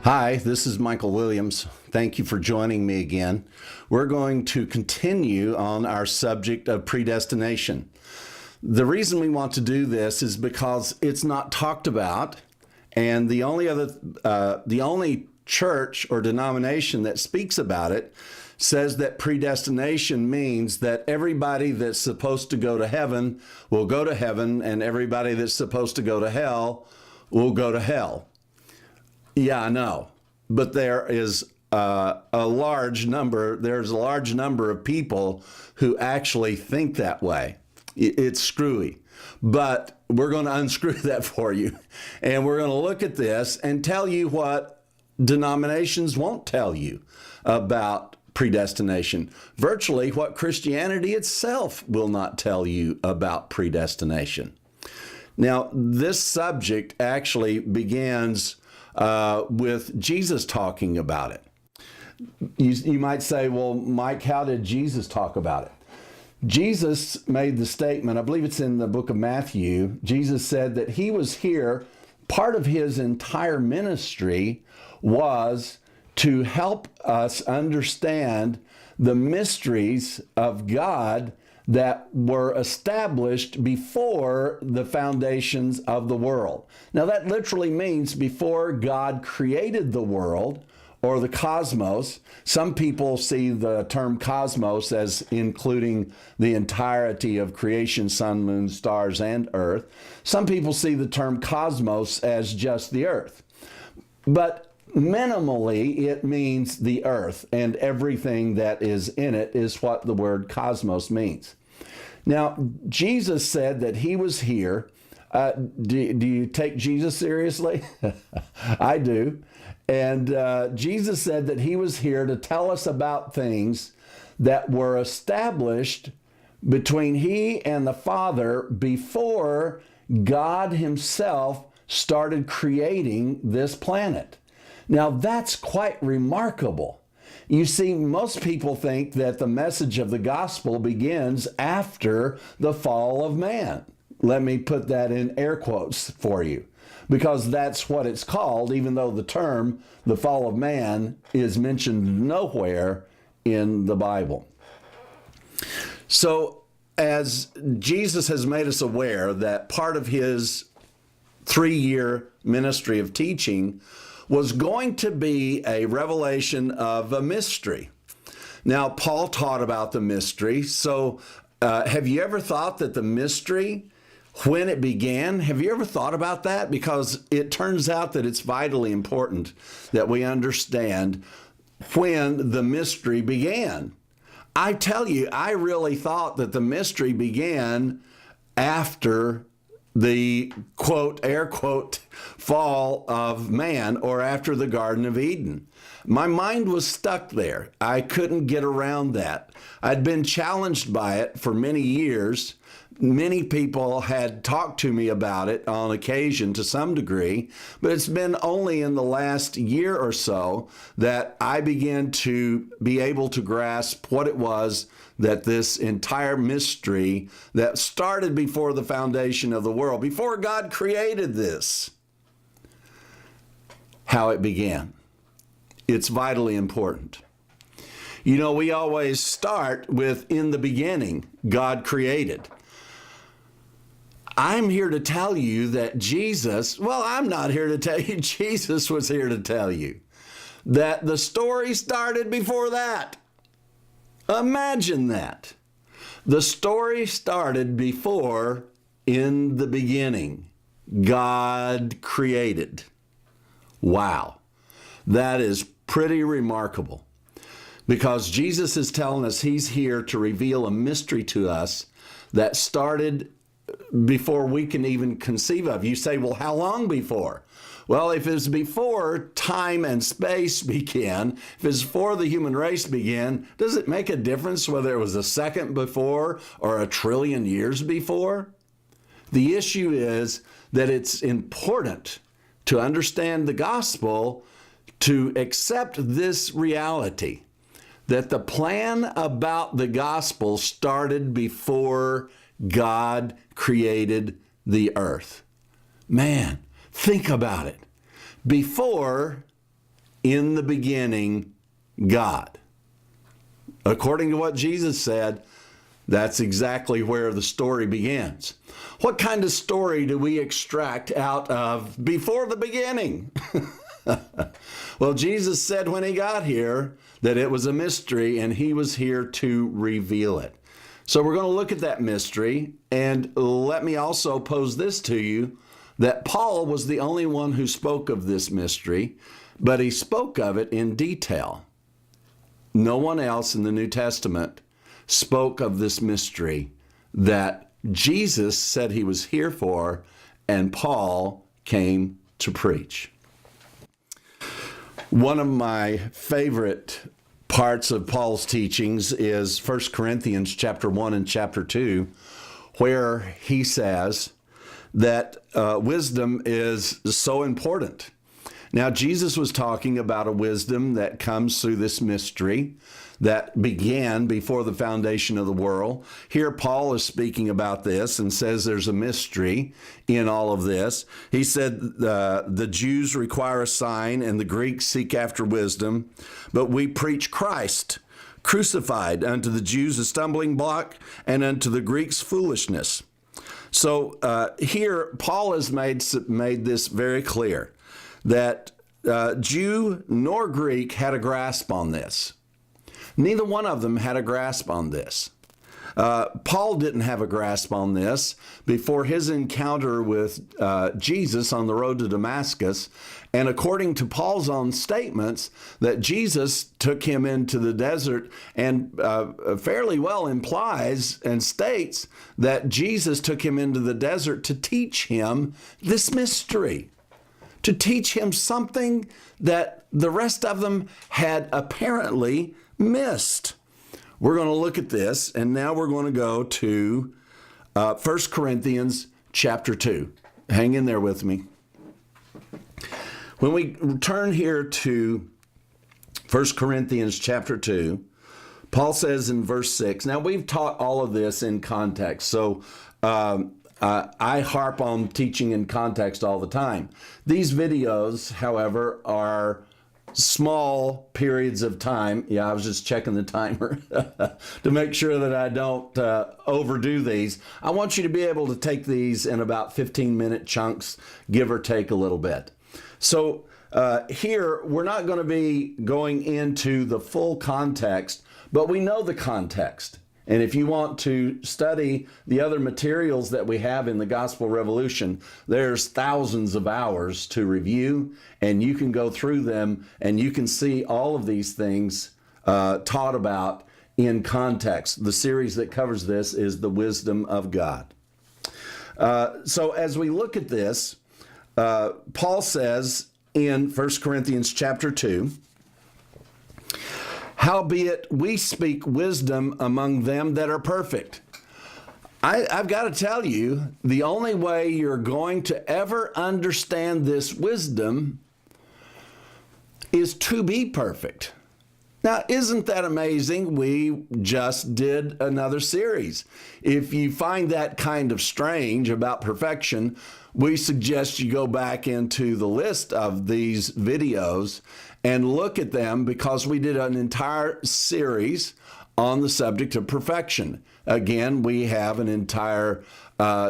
Hi, this is Michael Williams. Thank you for joining me again. We're going to continue on our subject of predestination. The reason we want to do this is because it's not talked about, and the only church or denomination that speaks about it says that predestination means that everybody that's supposed to go to heaven will go to heaven, and everybody that's supposed to go to hell will go to hell. Yeah, I know, but there's a large number of people who actually think that way. It's screwy, but we're going to unscrew that for you, and we're going to look at this and tell you what denominations won't tell you about predestination. Virtually what Christianity itself will not tell you about predestination. Now, this subject actually begins with Jesus talking about it. You might say, well, Mike, how did Jesus talk about it? Jesus made the statement, I believe it's in the book of Matthew. Jesus said that he was here. Part of his entire ministry was to help us understand the mysteries of God that were established before the foundations of the world. Now that literally means before God created the world or the cosmos. Some people see the term cosmos as including the entirety of creation, sun, moon, stars, and earth. Some people see the term cosmos as just the earth. But minimally, it means the earth, and everything that is in it is what the word cosmos means. Now, Jesus said that he was here. Do you take Jesus seriously? I do. And Jesus said that he was here to tell us about things that were established between he and the Father before God himself started creating this planet. Now, that's quite remarkable. You see, most people think that the message of the gospel begins after the fall of man. Let me put that in air quotes for you, because that's what it's called, even though the term, the fall of man, is mentioned nowhere in the Bible. So, as Jesus has made us aware that part of his 3-year ministry of teaching was going to be a revelation of a mystery. Now, Paul taught about the mystery. So have you ever thought that the mystery, when it began, have you ever thought about that? Because it turns out that it's vitally important that we understand when the mystery began. I tell you, I really thought that the mystery began after the quote, air quote, fall of man, or after the Garden of Eden. My mind was stuck there. I couldn't get around that. I'd been challenged by it for many years. Many people had talked to me about it on occasion to some degree, but it's been only in the last year or so that I began to be able to grasp what it was that this entire mystery that started before the foundation of the world, before God created this, how it began. It's vitally important. You know, we always start with, in the beginning, God created. I'm here to tell you that Jesus, well, I'm not here to tell you, Jesus was here to tell you that the story started before that. Imagine that. The story started before, in the beginning, God created. Wow. That is pretty remarkable, because Jesus is telling us he's here to reveal a mystery to us that started before we can even conceive of. You say, well, how long before? Well, if it's before time and space began, if it's before the human race began, does it make a difference whether it was a second before or a trillion years before? The issue is that it's important to understand the gospel, to accept this reality, that the plan about the gospel started before God created the earth. Man, think about it. Before in the beginning, God. According to what Jesus said, that's exactly where the story begins. What kind of story do we extract out of before the beginning? Well, Jesus said when he got here that it was a mystery and he was here to reveal it. So we're going to look at that mystery, and let me also pose this to you, that Paul was the only one who spoke of this mystery, but he spoke of it in detail. No one else in the New Testament spoke of this mystery that Jesus said he was here for, and Paul came to preach. One of my favorite parts of Paul's teachings is 1 Corinthians chapter 1 and chapter 2, where he says that wisdom is so important. Now, Jesus was talking about a wisdom that comes through this mystery that began before the foundation of the world. Here, Paul is speaking about this and says there's a mystery in all of this. He said the Jews require a sign and the Greeks seek after wisdom, but we preach Christ crucified, unto the Jews a stumbling block and unto the Greeks foolishness. So here, Paul has made this very clear, that Jew nor Greek had a grasp on this. Neither one of them had a grasp on this. Paul didn't have a grasp on this before his encounter with Jesus on the road to Damascus. And according to Paul's own statements, that Jesus took him into the desert, and fairly well implies and states that Jesus took him into the desert to teach him this mystery, to teach him something that the rest of them had apparently missed. We're going to look at this, and now we're going to go to 1 Corinthians chapter 2. Hang in there with me. When we turn here to 1 Corinthians chapter 2, Paul says in verse 6, now we've taught all of this in context, so I harp on teaching in context all the time. These videos, however, are small periods of time. Yeah, I was just checking the timer to make sure that I don't overdo these. I want you to be able to take these in about 15-minute chunks, give or take a little bit. So here, we're not going to be going into the full context, but we know the context. And if you want to study the other materials that we have in the Gospel Revolution, there's thousands of hours to review, and you can go through them and you can see all of these things taught about in context. The series that covers this is The Wisdom of God. So as we look at this, Paul says in 1 Corinthians chapter 2, howbeit we speak wisdom among them that are perfect. I've got to tell you, the only way you're going to ever understand this wisdom is to be perfect. Now, isn't that amazing? We just did another series. If you find that kind of strange about perfection, we suggest you go back into the list of these videos and look at them, because we did an entire series on the subject of perfection. Again, we have an entire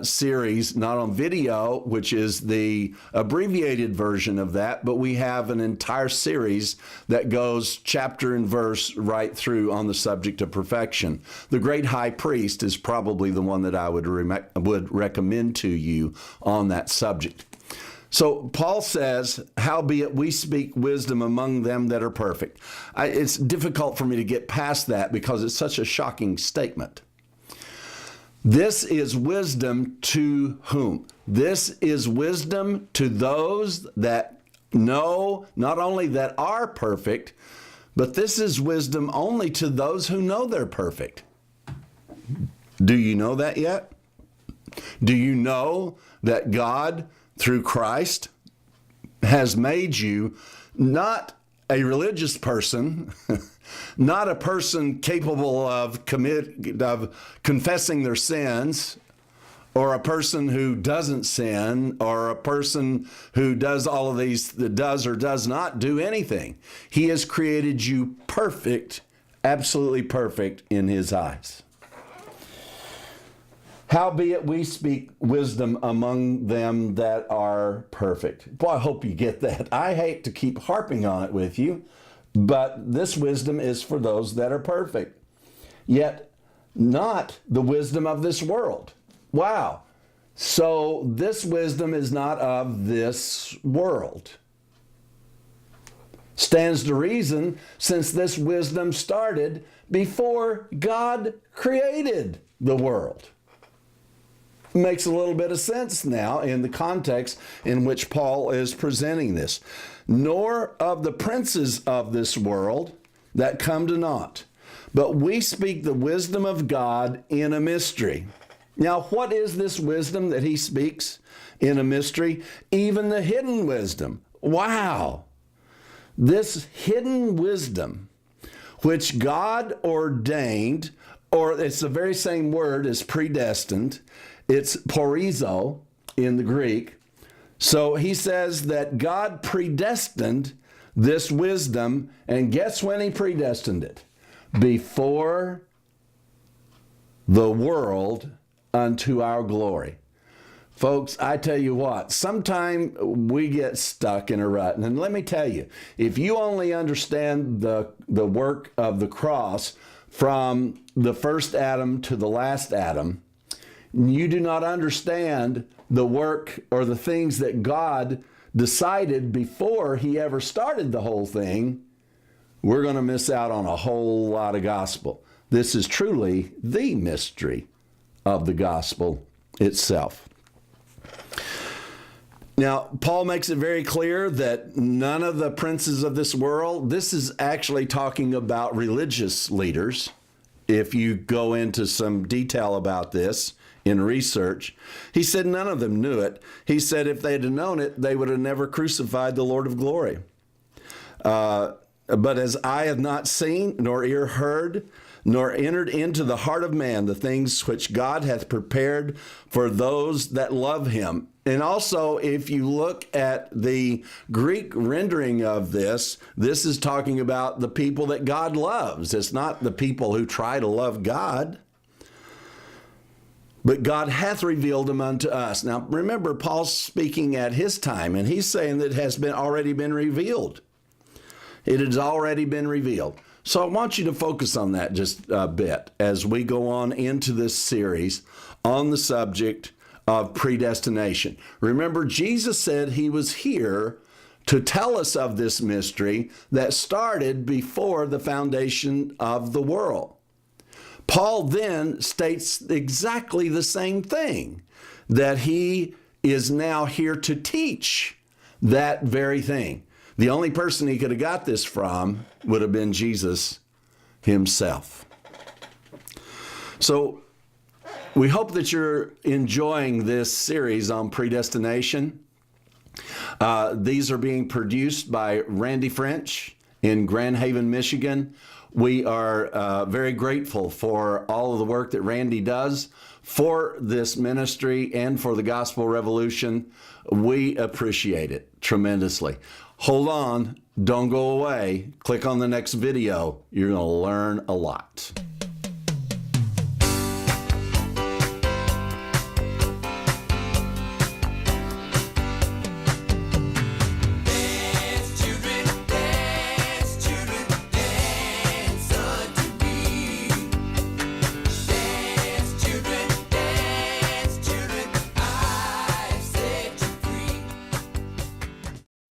series, not on video, which is the abbreviated version of that, but we have an entire series that goes chapter and verse right through on the subject of perfection. The Great High Priest is probably the one that I would recommend to you on that subject. So Paul says, howbeit we speak wisdom among them that are perfect. It's difficult for me to get past that because it's such a shocking statement. This is wisdom to whom? This is wisdom to those that know, not only that are perfect, but this is wisdom only to those who know they're perfect. Do you know that yet? Do you know that God, through Christ, has made you not a religious person, not a person capable of confessing their sins or a person who doesn't sin, or a person who does all of these, that does or does not do anything. He has created you perfect, absolutely perfect in his eyes. Howbeit we speak wisdom among them that are perfect. Boy, I hope you get that. I hate to keep harping on it with you, but this wisdom is for those that are perfect. Yet not the wisdom of this world. Wow. So this wisdom is not of this world. Stands to reason, since this wisdom started before God created the world. Makes a little bit of sense now in the context in which Paul is presenting this. Nor of the princes of this world that come to naught, but we speak the wisdom of God in a mystery. Now, what is this wisdom that he speaks in a mystery? Even the hidden wisdom. Wow. This hidden wisdom, which God ordained, or it's the very same word as predestined. It's porizo in the Greek. So he says that God predestined this wisdom, and guess when he predestined it? Before the world unto our glory. Folks, I tell you what, sometime we get stuck in a rut. And let me tell you, if you only understand the work of the cross from the first Adam to the last Adam, you do not understand the work or the things that God decided before he ever started the whole thing, we're going to miss out on a whole lot of gospel. This is truly the mystery of the gospel itself. Now, Paul makes it very clear that none of the princes of this world, this is actually talking about religious leaders. If you go into some detail about this in research, he said none of them knew it. He said if they'd have known it, they would have never crucified the Lord of glory. But as eye have not seen, nor ear heard, nor entered into the heart of man the things which God hath prepared for those that love him. And also, if you look at the Greek rendering of this, this is talking about the people that God loves. It's not the people who try to love God. But God hath revealed them unto us. Now, remember, Paul's speaking at his time, and he's saying that it has already been revealed. It has already been revealed. So I want you to focus on that just a bit as we go on into this series on the subject of predestination. Remember, Jesus said he was here to tell us of this mystery that started before the foundation of the world. Paul then states exactly the same thing, that he is now here to teach that very thing. The only person he could have got this from would have been Jesus himself. So we hope that you're enjoying this series on predestination. These are being produced by Randy French in Grand Haven, Michigan. We are very grateful for all of the work that Randy does for this ministry and for the Gospel Revolution. We appreciate it tremendously. Hold on, don't go away. Click on the next video. You're going to learn a lot.